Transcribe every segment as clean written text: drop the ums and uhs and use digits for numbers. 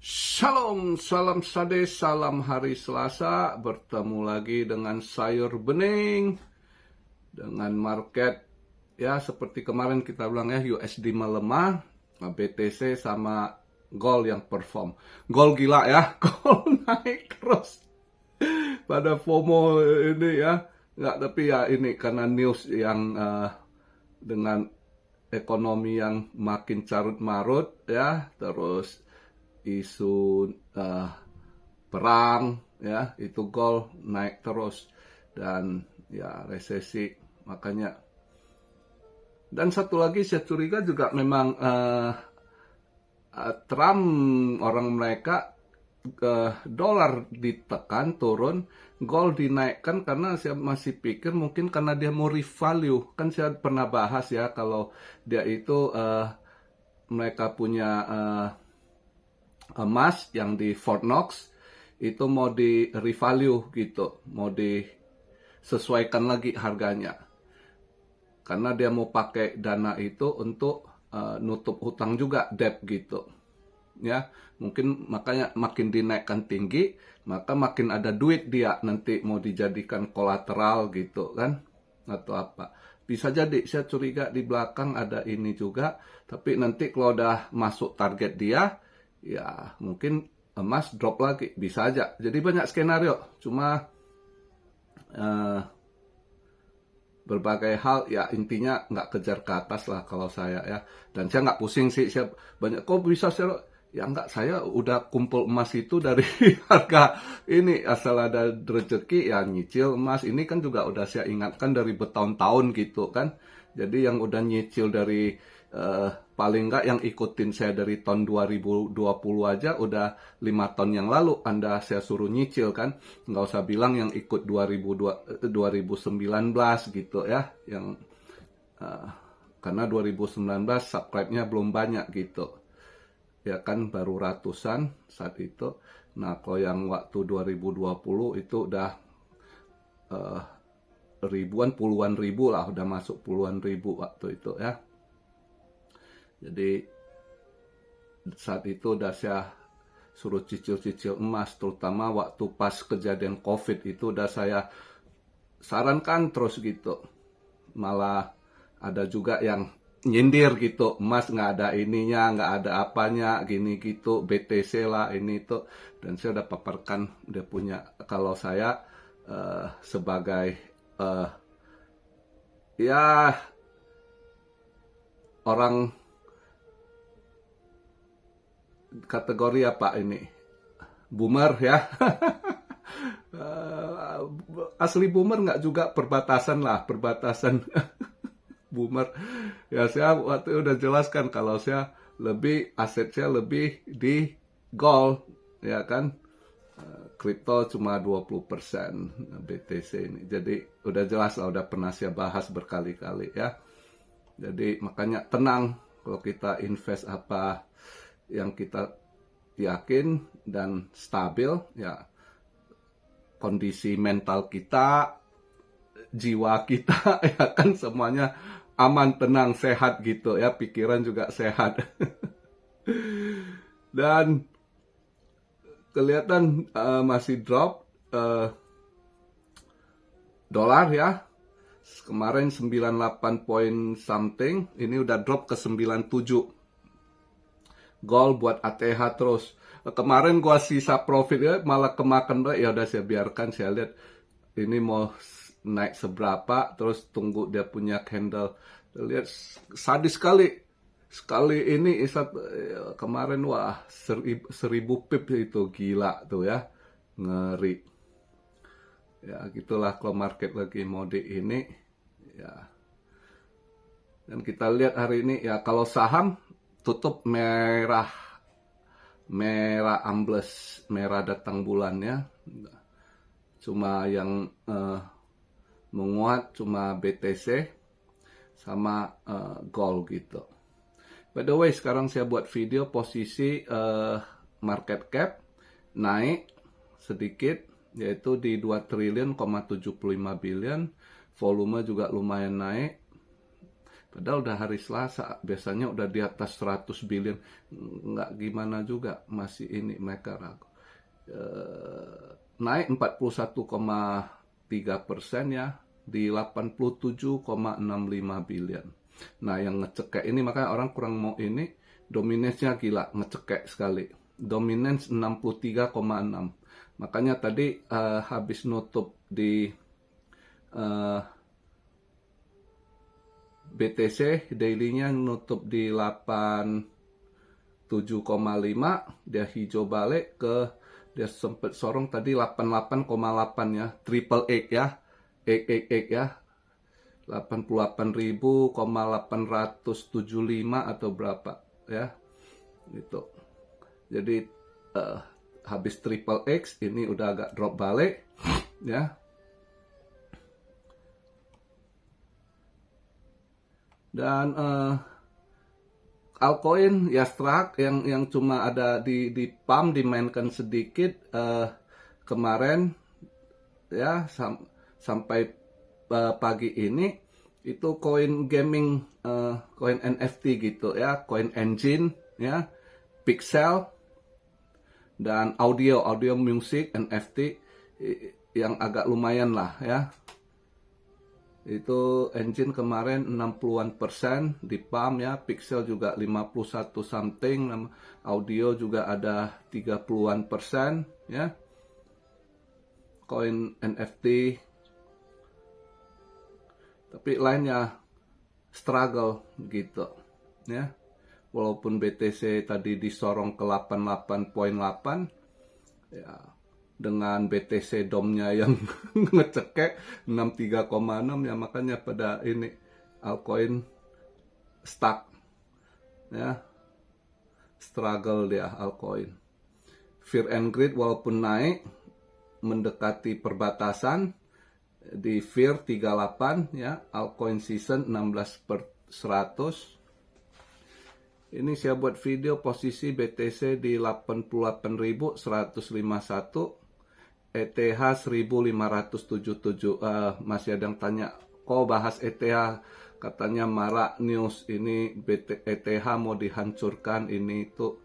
Shalom, salam sade, salam hari Selasa. Bertemu lagi dengan sayur bening, dengan market ya seperti kemarin kita bilang ya, USD melemah, BTC sama gold yang perform. Gold gila ya, gold naik terus. Pada FOMO ini ya, nggak, tapi ya ini karena news yang dengan ekonomi yang makin carut marut ya, terus isu perang ya, itu gold naik terus, dan ya resesi makanya. Dan satu lagi saya curiga juga memang Trump, orang mereka, dolar ditekan turun, gold dinaikkan, karena saya masih pikir mungkin karena dia mau revalue. Kan saya pernah bahas ya, kalau dia itu mereka punya emas yang di Fort Knox itu mau di revalue gitu, mau disesuaikan lagi harganya, karena dia mau pakai dana itu untuk nutup hutang juga, debt gitu ya. Mungkin makanya makin dinaikkan tinggi, maka makin ada duit dia nanti mau dijadikan kolateral gitu kan, atau apa. Bisa jadi, saya curiga di belakang ada ini juga. Tapi nanti kalau udah masuk target dia, ya mungkin emas drop lagi, bisa aja. Jadi banyak skenario, cuma berbagai hal ya, intinya nggak kejar ke atas lah kalau saya ya. Dan saya nggak pusing sih, saya banyak kok bisa saya, ya nggak, saya udah kumpul emas itu dari harga ini, asal ada rezeki ya nyicil emas. Ini kan juga udah saya ingatkan dari bertahun-tahun gitu kan. Jadi yang udah nyicil dari paling nggak yang ikutin saya dari tahun 2020 aja udah 5 tahun yang lalu Anda saya suruh nyicil kan. Nggak usah bilang yang ikut 2019 gitu ya, yang karena 2019 subscribe-nya belum banyak gitu ya kan, baru ratusan saat itu. Nah kalau yang waktu 2020 itu udah ribuan, puluhan ribu lah, udah masuk puluhan ribu waktu itu ya. Jadi saat itu udah saya suruh cicil-cicil emas, terutama waktu pas kejadian COVID itu udah saya sarankan terus gitu. Malah ada juga yang nyindir gitu, emas nggak ada ininya, nggak ada apanya, gini gitu, BTC lah ini itu. Dan saya udah paparkan, dia punya, kalau saya sebagai ya orang kategori apa ini, boomer ya. Asli boomer nggak juga, perbatasan lah, perbatasan boomer ya. Saya waktu udah jelaskan kalau saya lebih, aset saya lebih di gold ya kan. Kripto cuma 20% BTC ini. Jadi udah jelas lah, udah pernah saya bahas berkali-kali ya. Jadi makanya tenang kalau kita invest apa yang kita yakin dan stabil ya. Kondisi mental kita, jiwa kita ya kan, semuanya aman, tenang, sehat gitu ya, pikiran juga sehat. Dan kelihatan masih drop dolar ya. Kemarin 98 point something, ini udah drop ke 97. Gold buat ATH terus. Kemarin gua sisa profit ya, malah kemakan, ya udah saya biarkan. Saya lihat ini mau naik seberapa, terus tunggu dia punya candle. Lihat sadis sekali ini kemarin, wah 1000 pip itu, gila tuh ya, ngeri ya. Gitulah kalau market lagi mode ini ya. Dan kita lihat hari ini ya, kalau saham tutup merah ambles, merah datang bulannya. Cuma yang menguat cuma BTC sama gold gitu. By the way, sekarang saya buat video posisi market cap naik sedikit, yaitu di 2 triliun, 75 billion. Volume juga lumayan naik. Padahal udah hari Selasa, biasanya udah di atas 100 billion. Nggak gimana juga, masih ini mereka ragu. Naik 41,3% ya, di 87,65 billion. Nah, yang ngecekek ini makanya orang kurang mau ini, dominance-nya gila, ngecekek sekali. Dominance 63,6. Makanya tadi habis nutup di BTC daily-nya nutup di 87,5, dia hijau balik ke, dia sempat sorong tadi 88,8 ya, triple egg ya, egg ya, 88.875 atau berapa ya, gitu. Jadi habis triple X ini udah agak drop balik ya. Dan altcoin ya Struck yang cuma ada di pump dimainkan sedikit kemarin ya sampai pagi ini itu koin gaming, koin NFT gitu ya, koin engine ya, pixel dan audio music NFT yang agak lumayan lah ya. Itu engine kemarin 60-an% di pump ya, pixel juga 51 something, audio juga ada 30-an% ya. Koin NFT, tapi lainnya struggle gitu ya. Walaupun BTC tadi disorong ke 88.8 ya, dengan BTC DOM-nya yang ngecekek 63,6 ya, makanya pada ini altcoin stuck ya, struggle dia altcoin. Fear and Greed walaupun naik mendekati perbatasan di Fear 38 ya, altcoin season 16/100. Ini saya buat video posisi BTC di 88.151, ETH 1577. Masih ada yang tanya, kok bahas ETH? Katanya marak news ini ETH mau dihancurkan ini itu.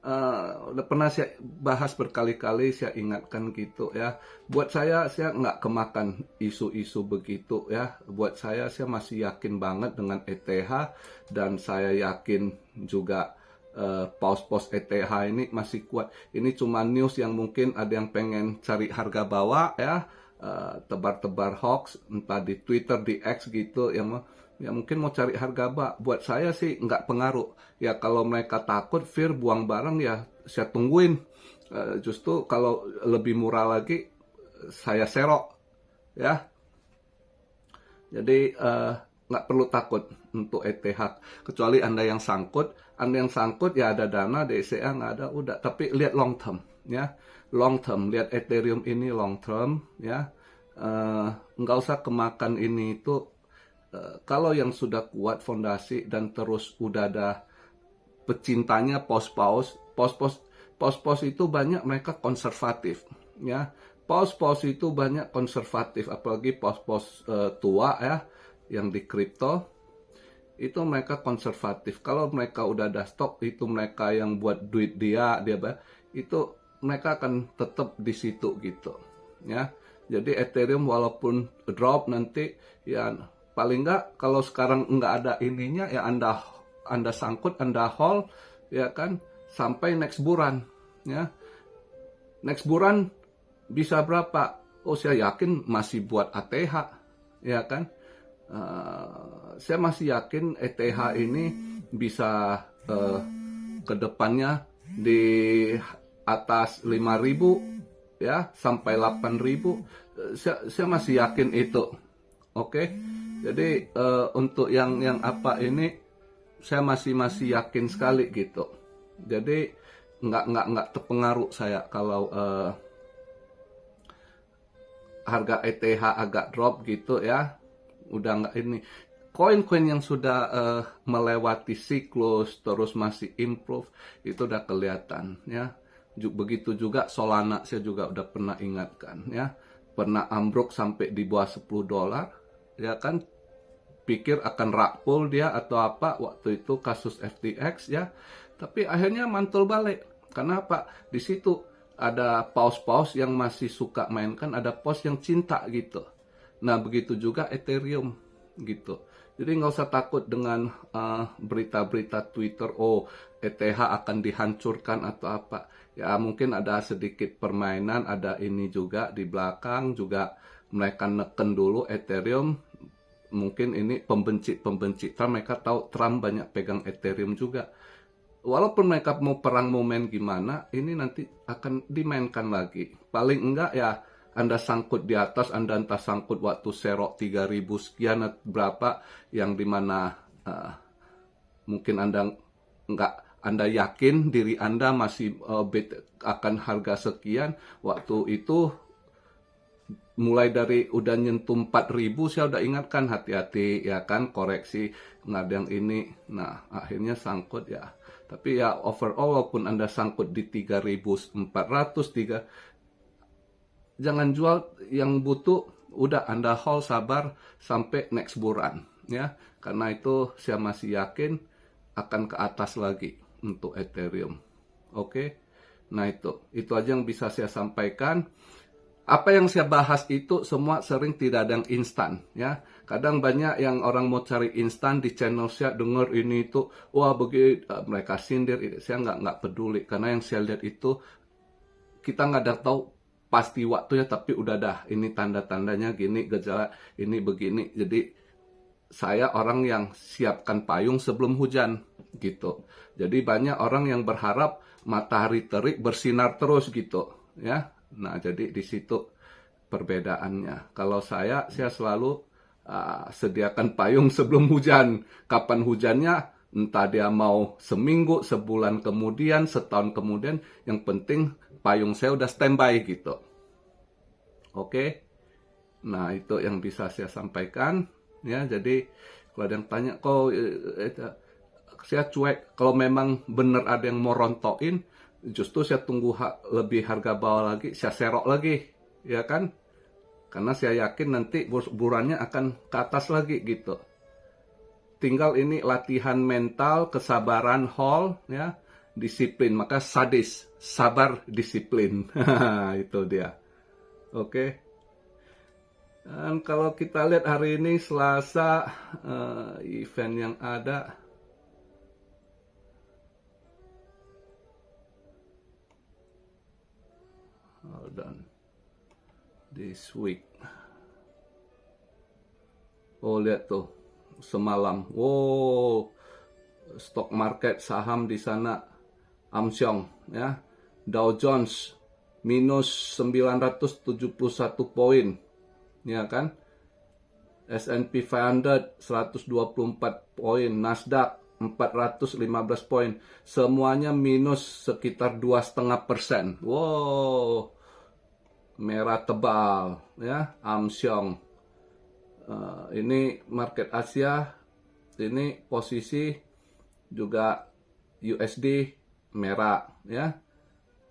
Udah pernah saya bahas berkali-kali, saya ingatkan gitu ya. Buat saya nggak kemakan isu-isu begitu ya. Buat saya masih yakin banget dengan ETH, dan saya yakin juga paus-paus ETH ini masih kuat. Ini cuma news yang mungkin ada yang pengen cari harga bawah ya, tebar-tebar hoax entah di Twitter, di X gitu yang ya mungkin mau cari harga bawah. Buat saya sih nggak pengaruh ya. Kalau mereka takut fear buang barang ya saya tungguin. Justru kalau lebih murah lagi saya serok ya. Jadi nggak perlu takut untuk ETH, kecuali Anda yang sangkut ya ada dana DCA nggak ada udah. Tapi lihat long term ya, long term, lihat Ethereum ini long term ya. Nggak usah kemakan ini itu. Kalau yang sudah kuat fondasi dan terus udah ada pecintanya paus-paus itu banyak mereka konservatif ya. Paus-paus itu banyak konservatif, apalagi paus-paus tua ya yang di kripto itu mereka konservatif. Kalau mereka udah ada stok, itu mereka yang buat duit dia itu mereka akan tetap di situ gitu ya. Jadi Ethereum walaupun drop nanti ya, paling nggak kalau sekarang nggak ada ininya ya, Anda sangkut, Anda hold ya kan, sampai next bulan ya. Next bulan bisa berapa? Oh, saya yakin masih buat ATH ya kan. Saya masih yakin ETH ini bisa ke depannya di atas 5.000 ya, sampai 8.000. Saya masih yakin itu. Oke. Jadi untuk yang apa ini saya masih yakin sekali gitu. Jadi nggak terpengaruh saya kalau harga ETH agak drop gitu ya. Udah nggak ini. Koin-koin yang sudah melewati siklus terus masih improve itu udah kelihatan ya. Begitu juga Solana, saya juga udah pernah ingatkan ya. Pernah ambruk sampai di bawah $10 ya kan. pikir akan rug pull dia atau apa waktu itu kasus FTX ya. Tapi akhirnya mantul balik. Kenapa? Di situ ada paus-paus yang masih suka mainkan, ada paus yang cinta gitu. Nah, begitu juga Ethereum gitu. Jadi nggak usah takut dengan berita-berita Twitter, oh ETH akan dihancurkan atau apa. Ya mungkin ada sedikit permainan, ada ini juga di belakang juga mereka neken dulu Ethereum. Mungkin ini pembenci Trump, mereka tahu Trump banyak pegang Ethereum juga. Walaupun mereka mau perang mau main gimana, ini nanti akan dimainkan lagi. Paling enggak ya Anda sangkut di atas, Anda entah sangkut waktu serok 3000 sekian atau berapa, yang dimana mungkin Anda yakin diri Anda masih akan harga sekian, waktu itu mulai dari udah nyentuh 4000 saya udah ingatkan hati-hati ya kan, koreksi nggak ada yang ini. Nah akhirnya sangkut ya, tapi ya overall walaupun Anda sangkut di 3400 jangan jual, yang butuh udah Anda hold sabar sampai next bulan ya, karena itu saya masih yakin akan ke atas lagi untuk Ethereum. Oke. Nah itu aja yang bisa saya sampaikan. Apa yang saya bahas itu semua sering tidak ada yang instan ya. Kadang banyak yang orang mau cari instan di channel saya, dengar ini itu, wah begitu mereka sindir. Saya nggak peduli, karena yang saya lihat itu kita nggak ada tahu pasti waktunya, tapi udah dah ini tanda-tandanya gini, gejala ini begini. Jadi saya orang yang siapkan payung sebelum hujan gitu. Jadi banyak orang yang berharap matahari terik bersinar terus gitu ya. Nah, jadi di situ perbedaannya. Kalau saya selalu sediakan payung sebelum hujan. Kapan hujannya, entah dia mau seminggu, sebulan kemudian, setahun kemudian, yang penting payung saya udah standby gitu. Oke. Nah, itu yang bisa saya sampaikan ya. Jadi kalau ada yang tanya, kok saya cuek, kalau memang benar ada yang mau rontokin, justru saya tunggu lebih harga bawah lagi, saya serok lagi, ya kan? Karena saya yakin nanti burannya akan ke atas lagi gitu. Tinggal ini latihan mental, kesabaran, hold, ya, disiplin. Maka sadis, sabar, disiplin. Itu dia. Oke. Dan kalau kita lihat hari ini Selasa, event yang ada. Hold on. This week. Oh, lihat tuh. Semalam. Wow. Stock market saham di sana amsyong ya. Dow Jones minus 971 poin. Ya kan? S&P 500 124 poin, Nasdaq 415 poin, semuanya minus sekitar 2,5%. Wow, merah tebal ya, amsyong. Ini market Asia, ini posisi juga USD merah ya,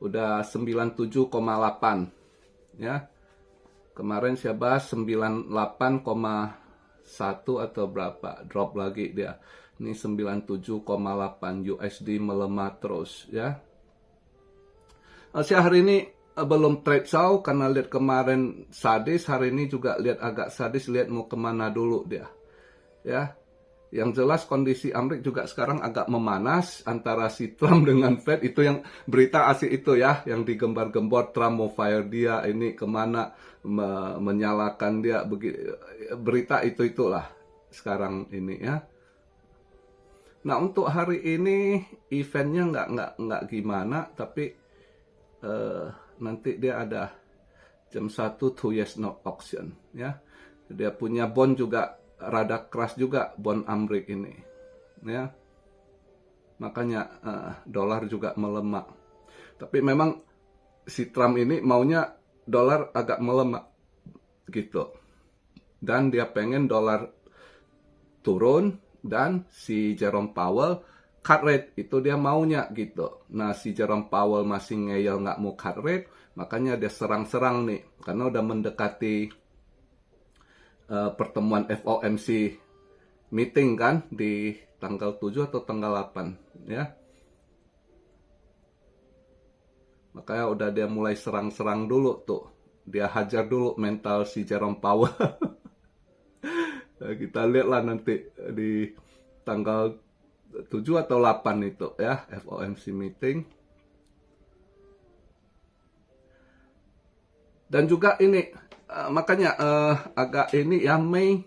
udah 97,8 ya. Kemarin saya bahas 98,1 atau berapa, drop lagi dia. Ini 97,8 USD melemah terus ya. Saya hari ini belum trade jauh karena lihat kemarin sadis, hari ini juga lihat agak sadis, lihat mau kemana dulu dia. Ya. Yang jelas kondisi Amerika juga sekarang agak memanas antara si Trump dengan Fed. Itu yang berita asik itu ya, yang digembar-gembor Trump mau fire dia, ini kemana, menyalakan dia, berita itulah sekarang ini ya. Nah untuk hari ini eventnya nggak gimana, tapi nanti dia ada jam 1 2 years note auction ya. Dia punya bond juga rada keras juga, bond Amerika ini ya, makanya dolar juga melemah. Tapi memang si Trump ini maunya dolar agak melemah gitu, dan dia pengen dolar turun, dan si Jerome Powell cut rate, itu dia maunya gitu. Nah si Jerome Powell masih ngeyel nggak mau cut rate, makanya dia serang-serang nih, karena udah mendekati pertemuan FOMC meeting kan di tanggal 7 atau tanggal 8 ya. Makanya udah dia mulai serang-serang dulu tuh. Dia hajar dulu mental si Jerome Powell. Kita lihatlah nanti di tanggal 7 atau 8 itu ya, FOMC meeting. Dan juga ini, makanya agak ini ya, Mei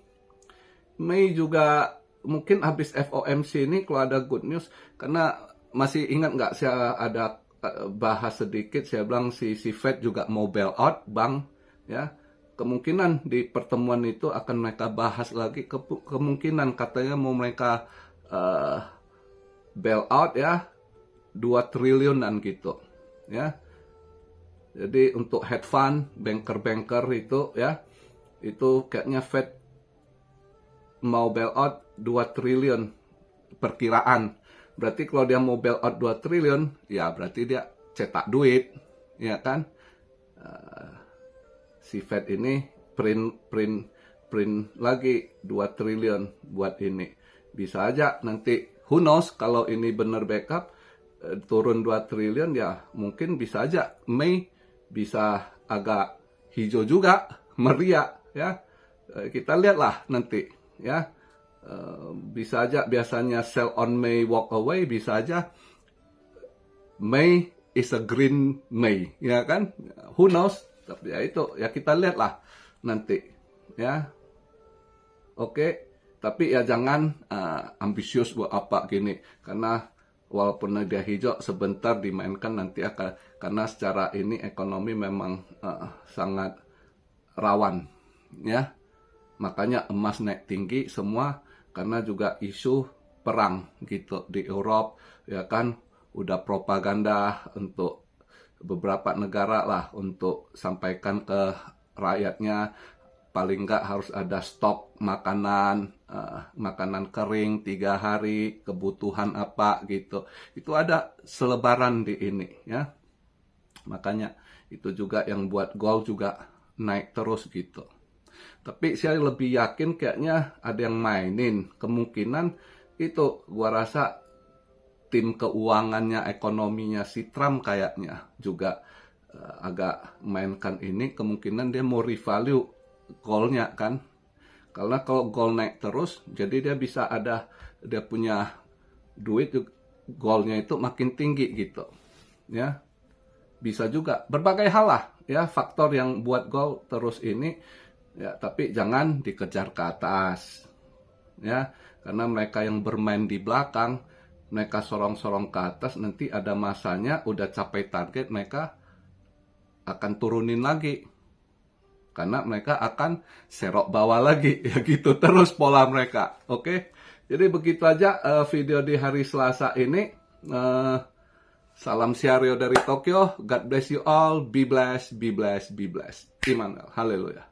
juga mungkin habis FOMC ini kalau ada good news. Karena masih ingat nggak saya ada bahas sedikit, saya bilang si Fed juga mau bailout bank ya. Kemungkinan di pertemuan itu akan mereka bahas lagi, kemungkinan katanya mau mereka bailout ya 2 triliunan gitu ya. Jadi untuk hedge fund, banker itu ya, itu kayaknya Fed mau bailout 2 triliun perkiraan. Berarti kalau dia mau bailout 2 triliun, ya berarti dia cetak duit, ya kan? Si Fed ini print lagi 2 triliun buat ini. Bisa aja nanti, who knows, kalau ini benar backup, turun 2 triliun, ya mungkin bisa aja Mei bisa agak hijau juga, meriah, ya. Kita lihatlah nanti, ya. Bisa aja biasanya sell on May, walk away, bisa aja May is a green May, ya kan? Who knows? Tapi ya itu, ya kita lihatlah nanti, ya. Oke, tapi ya jangan ambisius buat apa gini, karena walaupun dia hijau sebentar dimainkan nanti akan, karena secara ini ekonomi memang sangat rawan, ya. Makanya emas naik tinggi semua karena juga isu perang gitu di Eropa, ya kan, udah propaganda untuk beberapa negara lah untuk sampaikan ke rakyatnya paling nggak harus ada stok makanan, makanan kering 3 hari, kebutuhan apa gitu. Itu ada selebaran di ini ya. Makanya itu juga yang buat gold juga naik terus gitu. Tapi saya lebih yakin kayaknya ada yang mainin. Kemungkinan itu gua rasa tim keuangannya, ekonominya si Trump kayaknya juga agak mainkan ini. Kemungkinan dia mau revalue goldnya kan. Karena kalau gold naik terus, jadi dia bisa ada, dia punya duit, goldnya itu makin tinggi gitu. Ya, bisa juga berbagai hal lah ya, faktor yang buat gold terus ini. Ya, tapi jangan dikejar ke atas, ya, karena mereka yang bermain di belakang, mereka sorong-sorong ke atas, nanti ada masanya udah capai target, mereka akan turunin lagi, karena mereka akan serok bawah lagi, ya gitu terus pola mereka, oke? Jadi begitu aja video di hari Selasa ini. Salam Siario dari Tokyo, God bless you all, be blessed, be blessed, be blessed. Immanuel, haleluya.